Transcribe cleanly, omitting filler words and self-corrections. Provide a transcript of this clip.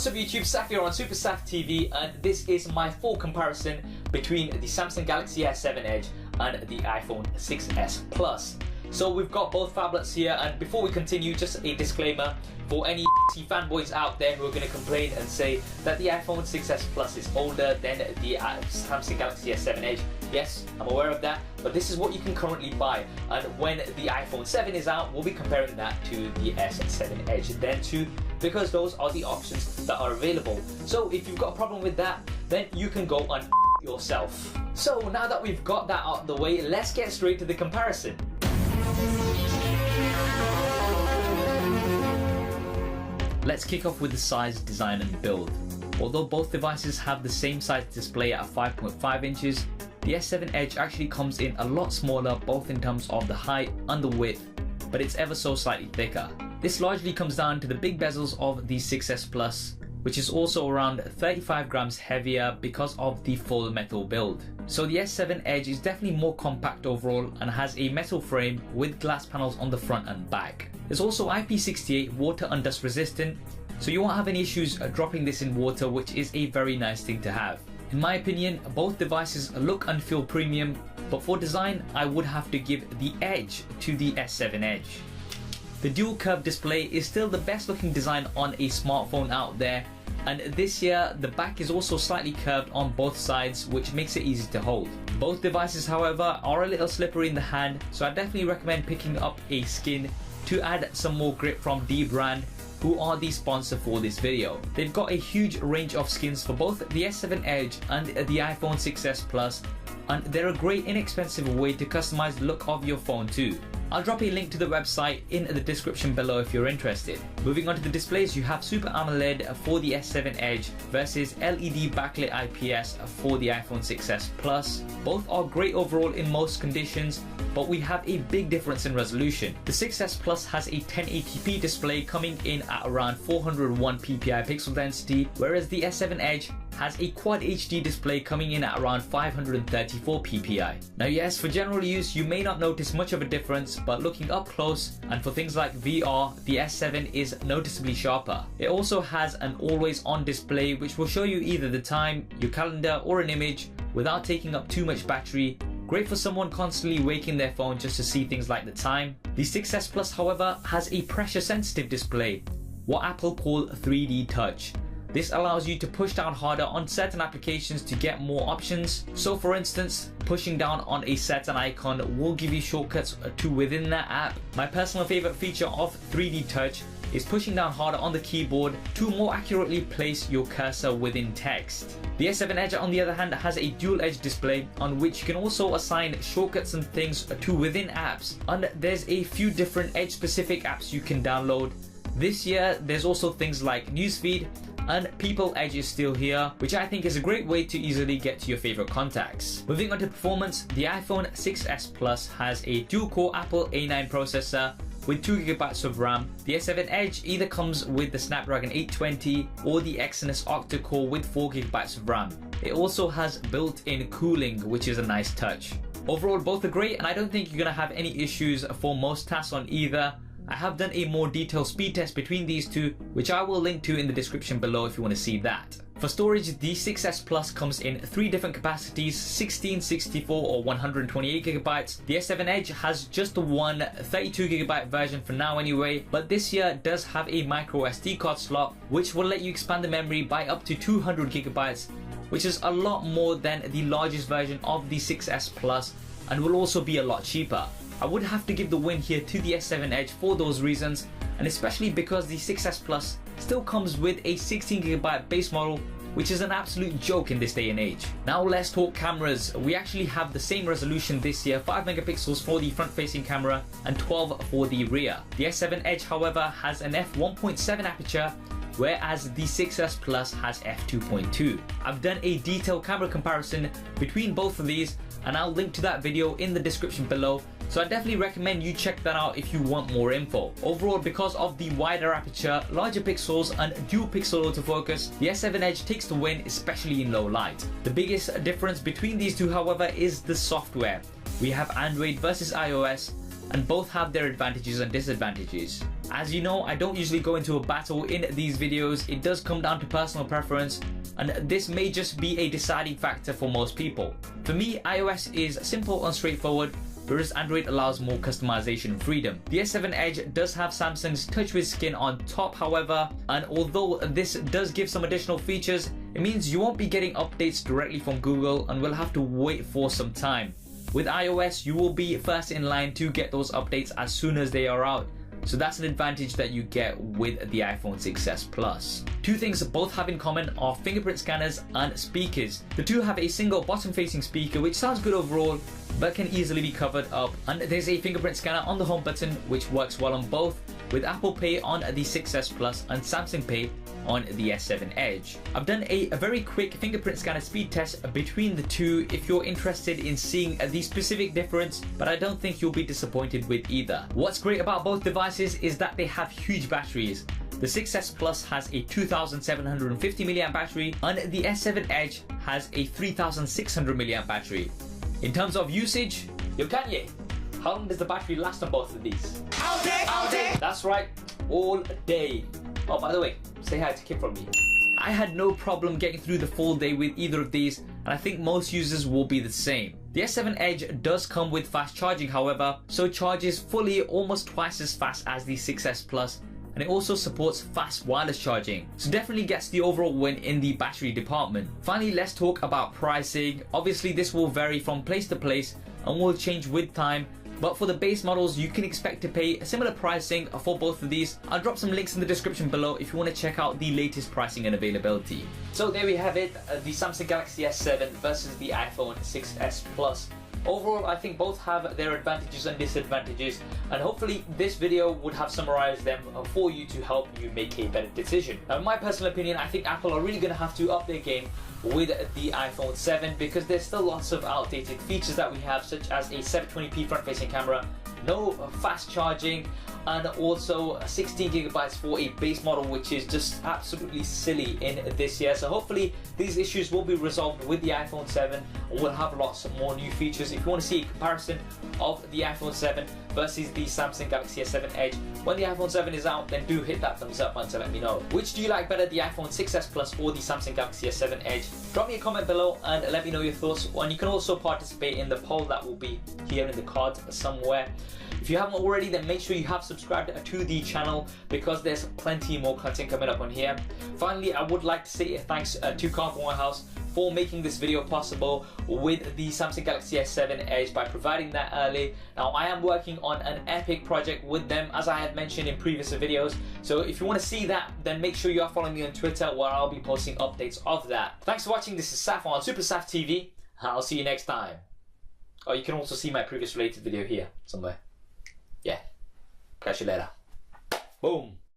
What's up YouTube, Saf here on SuperSaf TV, and this is my full comparison between the Samsung Galaxy S7 Edge and the iPhone 6s Plus. So we've got both phablets here, and before we continue, just a disclaimer for any fanboys out there who are going to complain and say that the iPhone 6s Plus is older than the Samsung Galaxy S7 Edge. Yes, I'm aware of that, but this is what you can currently buy, and when the iPhone 7 is out, we'll be comparing that to the S7 Edge then too, because those are the options that are available. So if you've got a problem with that, then you can go and yourself. So now that we've got that out of the way, let's get straight to the comparison. Let's kick off with the size, design and build. Although both devices have the same size display at 5.5 inches, the S7 Edge actually comes in a lot smaller both in terms of the height and the width, but it's ever so slightly thicker. This largely comes down to the big bezels of the 6s Plus, which is also around 35 grams heavier because of the full metal build. So the S7 Edge is definitely more compact overall and has a metal frame with glass panels on the front and back. It's also IP68 water and dust resistant, so you won't have any issues dropping this in water, which is a very nice thing to have. In my opinion, both devices look and feel premium, but for design I would have to give the edge to the S7 Edge. The dual curved display is still the best looking design on a smartphone out there, and this year the back is also slightly curved on both sides, which makes it easy to hold. Both devices however are a little slippery in the hand, so I definitely recommend picking up a skin to add some more grip from D brand, who are the sponsor for this video. They've got a huge range of skins for both the S7 Edge and the iPhone 6s Plus, and they're a great inexpensive way to customize the look of your phone too. I'll drop a link to the website in the description below if you're interested. Moving on to the displays, you have Super AMOLED for the S7 Edge versus LED backlit IPS for the iPhone 6s Plus. Both are great overall in most conditions, but we have a big difference in resolution. The 6s Plus has a 1080p display coming in at around 401 ppi pixel density, whereas the S7 Edge has a Quad HD display coming in at around 534 ppi. Now yes, for general use you may not notice much of a difference, but looking up close and for things like VR, the S7 is noticeably sharper. It also has an always on display which will show you either the time, your calendar or an image without taking up too much battery. Great for someone constantly waking their phone just to see things like the time. The 6s Plus however has a pressure sensitive display, what Apple call 3D touch. This allows you to push down harder on certain applications to get more options. So for instance, pushing down on a certain icon will give you shortcuts to within that app. My personal favorite feature of 3D touch is pushing down harder on the keyboard to more accurately place your cursor within text. The S7 Edge on the other hand has a dual edge display on which you can also assign shortcuts and things to within apps, and there's a few different edge specific apps you can download. This year there's also things like Newsfeed, and People Edge is still here, which I think is a great way to easily get to your favorite contacts. Moving on to performance, the iPhone 6s Plus has a dual-core Apple A9 processor with 2GB of RAM. The S7 Edge either comes with the Snapdragon 820 or the Exynos octa-core with 4GB of RAM. It also has built-in cooling, which is a nice touch. Overall, both are great, and I don't think you're gonna have any issues for most tasks on either. I have done a more detailed speed test between these two, which I will link to in the description below if you want to see that. For storage, the 6s Plus comes in 3 different capacities, 16, 64 or 128GB. The S7 Edge has just the one 32GB version for now anyway, but this year does have a micro SD card slot, which will let you expand the memory by up to 200GB, which is a lot more than the largest version of the 6s Plus and will also be a lot cheaper. I would have to give the win here to the S7 Edge for those reasons, and especially because the 6s Plus still comes with a 16GB base model, which is an absolute joke in this day and age. Now let's talk cameras. We actually have the same resolution this year, 5 megapixels for the front facing camera and 12 for the rear. The S7 Edge however has an f1.7 aperture, whereas the 6s Plus has f2.2. I've done a detailed camera comparison between both of these, and I'll link to that video in the description below, so I definitely recommend you check that out if you want more info. Overall, because of the wider aperture, larger pixels and dual pixel autofocus, the S7 Edge takes the win, especially in low light. The biggest difference between these two however is the software. We have Android versus iOS. and both have their advantages and disadvantages. As you know, I don't usually go into a battle in these videos. It does come down to personal preference, and this may just be a deciding factor for most people. For me, iOS is simple and straightforward, whereas Android allows more customization and freedom. The S7 Edge does have Samsung's TouchWiz skin on top, however, and although this does give some additional features, it means you won't be getting updates directly from Google and will have to wait for some time. With iOS, you will be first in line to get those updates as soon as they are out. So that's an advantage that you get with the iPhone 6s Plus. Two things both have in common are fingerprint scanners and speakers. The two have a single bottom-facing speaker, which sounds good overall, but can easily be covered up. And there's a fingerprint scanner on the home button, which works well on both, with Apple Pay on the 6s Plus and Samsung Pay on the S7 Edge. I've done a very quick fingerprint scanner speed test between the two if you're interested in seeing the specific difference, but I don't think you'll be disappointed with either. What's great about both devices is that they have huge batteries. The 6s Plus has a 2750 mAh battery and the S7 Edge has a 3600 mAh battery. In terms of usage, yo Kanye, how long does the battery last on both of these? All day, all day! That's right, all day. Oh, by the way, say hi to Kip from me. I had no problem getting through the full day with either of these, and I think most users will be the same. The S7 Edge does come with fast charging, however, so charges fully almost twice as fast as the 6s Plus, and it also supports fast wireless charging, so definitely gets the overall win in the battery department. Finally, let's talk about pricing. Obviously, this will vary from place to place and will change with time, but for the base models, you can expect to pay similar pricing for both of these. I'll drop some links in the description below if you want to check out the latest pricing and availability. So there we have it, the Samsung Galaxy S7 versus the iPhone 6s Plus. Overall, I think both have their advantages and disadvantages, and hopefully this video would have summarized them for you to help you make a better decision. Now, in my personal opinion, I think Apple are really going to have to up their game with the iPhone 7 because there's still lots of outdated features that we have, such as a 720p front-facing camera, no fast charging, and also 16 gigabytes for a base model, which is just absolutely silly in this year. So hopefully these issues will be resolved with the iPhone 7 and we'll have lots more new features. If you want to see a comparison of the iPhone 7 versus the Samsung Galaxy S7 Edge when the iPhone 7 is out, then do hit that thumbs up button to let me know. Which do you like better, the iPhone 6s Plus or the Samsung Galaxy S7 Edge? Drop me a comment below and let me know your thoughts, and you can also participate in the poll that will be here in the cards somewhere. If you haven't already, then make sure you have subscribed to the channel because there's plenty more content coming up on here. Finally, I would like to say thanks to Carphone Warehouse for making this video possible with the Samsung Galaxy S7 Edge by providing that early. Now, I am working on an epic project with them, as I had mentioned in previous videos. So if you want to see that, then make sure you are following me on Twitter, where I'll be posting updates of that. Thanks for watching. This is Saf on SuperSaf TV. I'll see you next time. Oh, you can also see my previous related video here somewhere. Yeah. Catch you later. Boom.